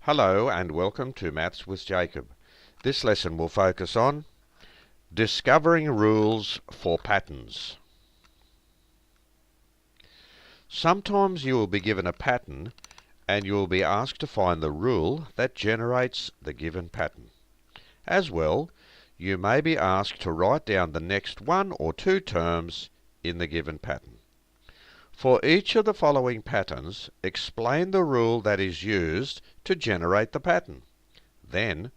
Hello and welcome to Maths with Jacob. This lesson will focus on discovering rules for patterns. Sometimes you will be given a pattern and you will be asked to find the rule that generates the given pattern. As well, you may be asked to write down the next one or two terms in the given pattern. For each of the following patterns, explain the rule that is used to generate the pattern. Then,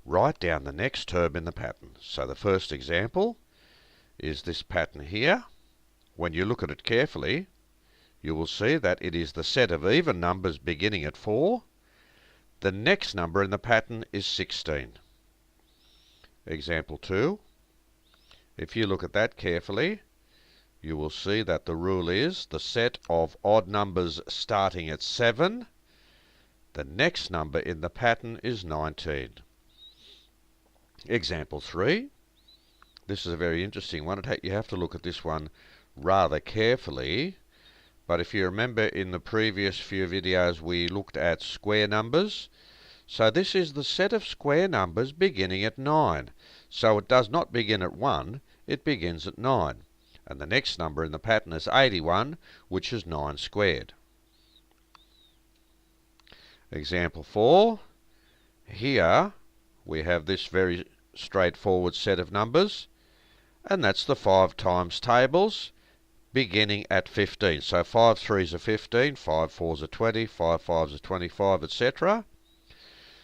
write down the next term in the pattern. So the first example is this pattern here. When you look at it carefully, you will see that it is the set of even numbers beginning at 4. The next number in the pattern is 16. Example 2. If you look at that carefully, you will see that the rule is the set of odd numbers starting at 7. The next number in the pattern is 19. Example 3. This is a very interesting one. You have to look at this one rather carefully. But if you remember, in the previous few videos we looked at square numbers. So this is the set of square numbers beginning at 9. So it does not begin at 1, it begins at 9. And the next number in the pattern is 81, which is 9 squared. Example 4. Here we have this very straightforward set of numbers, and that's the 5 times tables beginning at 15. So 5 3s are 15, 5 4s are 20, 5 5s are 25, etc.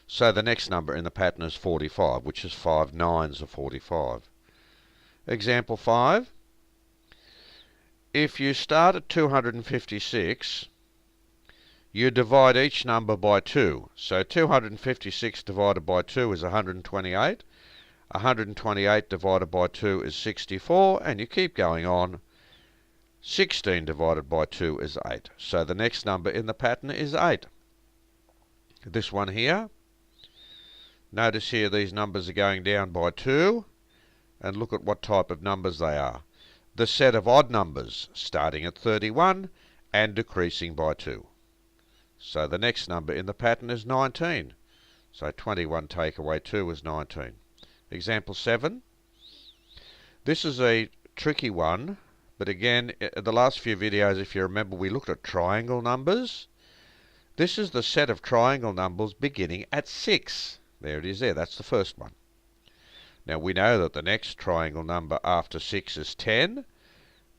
So the next number in the pattern is 45, which is 5 9s are 45. Example 5. If you start at 256, you divide each number by 2. So 256 divided by 2 is 128. 128 divided by 2 is 64, and you keep going on. 16 divided by 2 is 8. So the next number in the pattern is 8. This one here, notice here these numbers are going down by 2, and look at what type of numbers they are. The set of odd numbers starting at 31 and decreasing by 2. So the next number in the pattern is 19. So 21 take away 2 is 19. Example 7. This is a tricky one, but again, in the last few videos, if you remember, we looked at triangle numbers. This is the set of triangle numbers beginning at 6. There it is there, that's the first one. Now we know that the next triangle number after 6 is 10,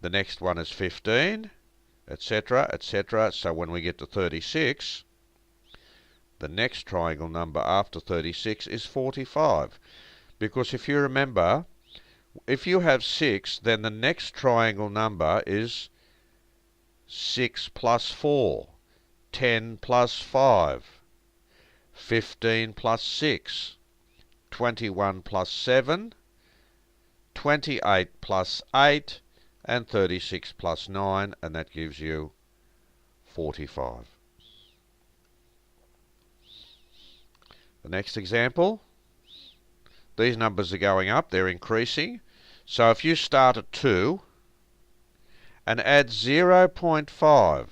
the next one is 15, etc., etc. So when we get to 36, the next triangle number after 36 is 45. Because if you remember, if you have 6, then the next triangle number is 6 plus 4, 10 plus 5, 15 plus 6, 21 plus 7, 28 plus 8, and 36 plus 9, and that gives you 45. The next example, these numbers are going up, they're increasing. So if you start at 2 and add 0.5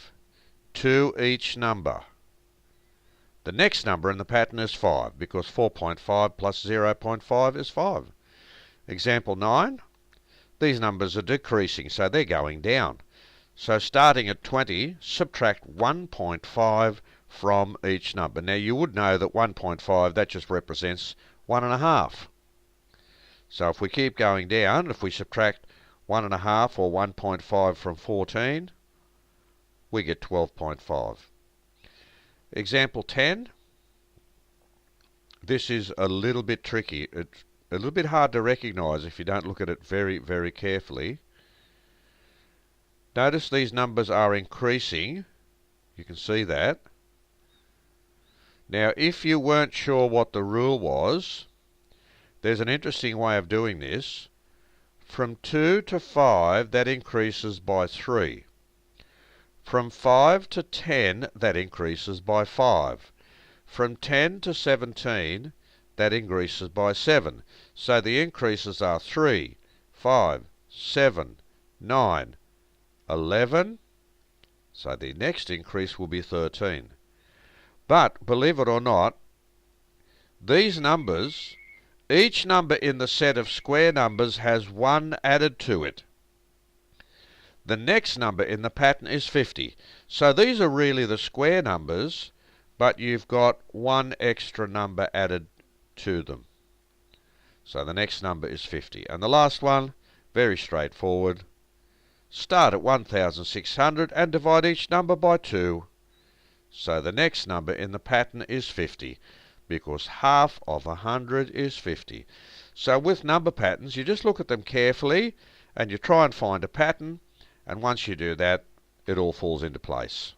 to each number, the next number in the pattern is 5, because 4.5 plus 0.5 is 5. Example 9. These numbers are decreasing, so they're going down. So starting at 20, subtract 1.5 from each number. Now you would know that 1.5, that just represents 1.5. So if we keep going down, if we subtract 1.5 or 1.5 from 14, we get 12.5. Example 10. This is a little bit tricky. It's a little bit hard to recognise if you don't look at it very, very carefully. Notice these numbers are increasing. You can see that. Now, if you weren't sure what the rule was, there's an interesting way of doing this. From 2 to 5, that increases by 3. From 5 to 10, that increases by 5. From 10 to 17, that increases by 7. So the increases are 3, 5, 7, 9, 11. So the next increase will be 13. But, believe it or not, these numbers, each number in the set of square numbers has 1 added to it. The next number in the pattern is 50. So these are really the square numbers, but you've got 1 extra number added to them. So the next number is 50. And the last one, very straightforward. Start at 1600 and divide each number by 2. So the next number in the pattern is 50, because half of 100 is 50. So with number patterns, you just look at them carefully and you try and find a pattern, and once you do that, it all falls into place.